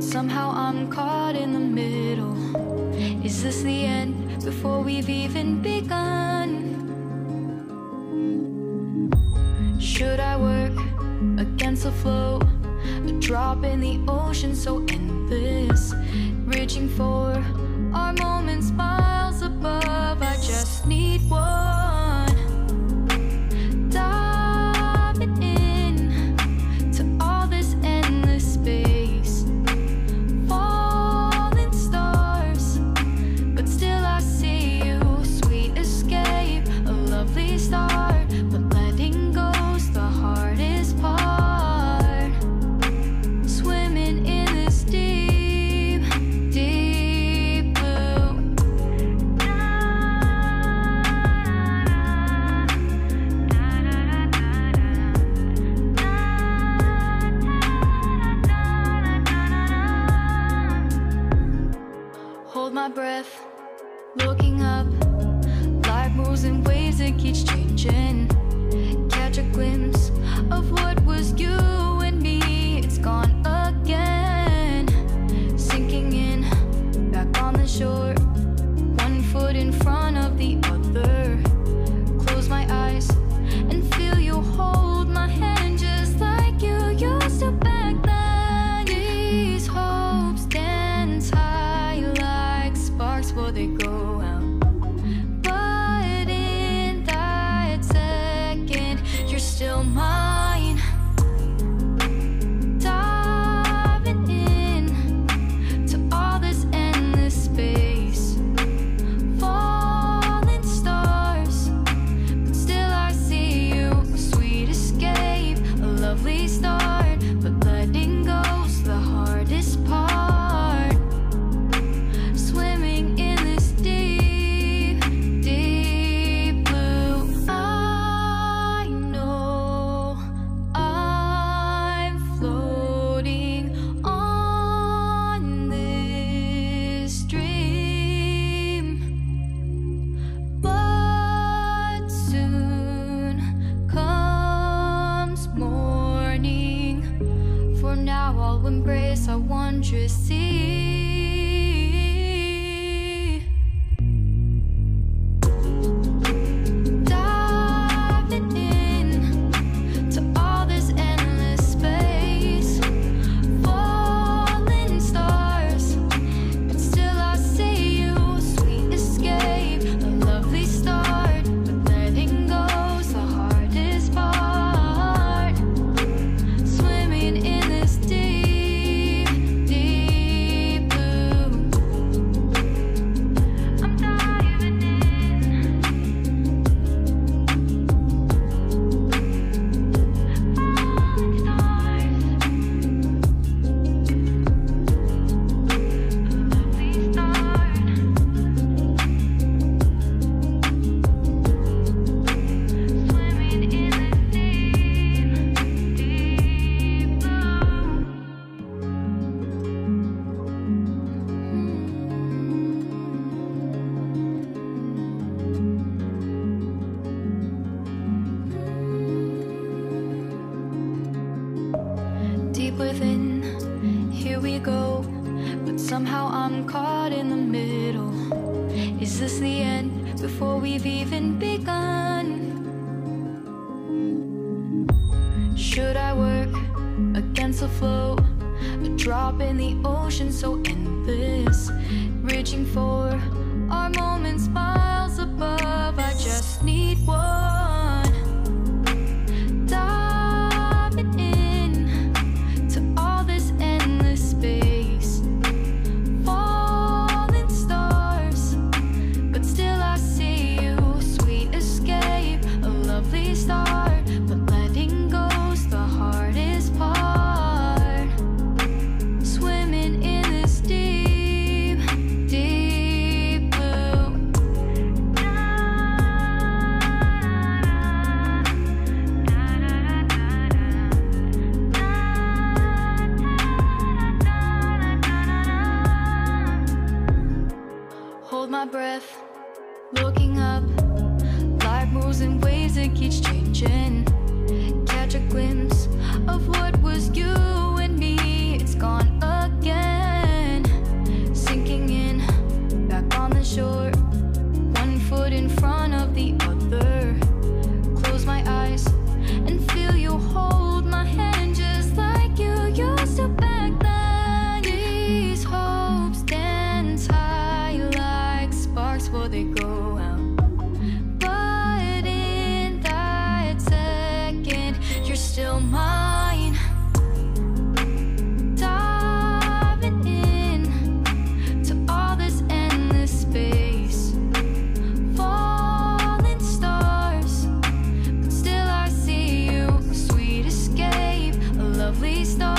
Somehow I'm caught in the middle. Is this the end before we've even begun? Should I work against the flow? A drop in the ocean so endless, reaching for our moments miles above. I just need one, diving in to all this endless space, falling stars, but still I see you. Sweet escape, a lovely start, but letting go's the hardest part. Swimming in this deep, deep blue. lovely start, but letting go's the hardest part. Swimming in this deep, deep blue. I know I'm floating on this dream, but soon comes morning. For now I'll embrace our wondrous sea. Diving in to all this endless space, falling stars, but still I see you. Sweet escape, a lovely start, but letting go's the hardest part. Swimming in this deep, deep blue. I'm diving in. Falling stars, a lovely start. Swimming in this deep, deep blue. Deep within, here we go, but somehow I'm caught in the middle. Is this the end before we've even begun? Should I work against the flow? A drop in the ocean so endless, reaching for our moments miles above. I just need one. Diving in to all this endless space, falling stars, but still I see you. Sweet escape, a lovely start, but letting go's the hardest part. Swimming in this deep, deep blue. Hold my breath, looking up. Life moves in waves, it keeps changing. Catch a glimpse of what was you and me. It's gone again. Sinking in, back on the shore. One foot in front of the other. Close my eyes and feel you hold my hand just like you used to back then. These hopes dance high like sparks before they go out. But in that second, you're still mine. Diving in to all this endless space, falling stars, but still I see you. Sweet escape, a lovely start.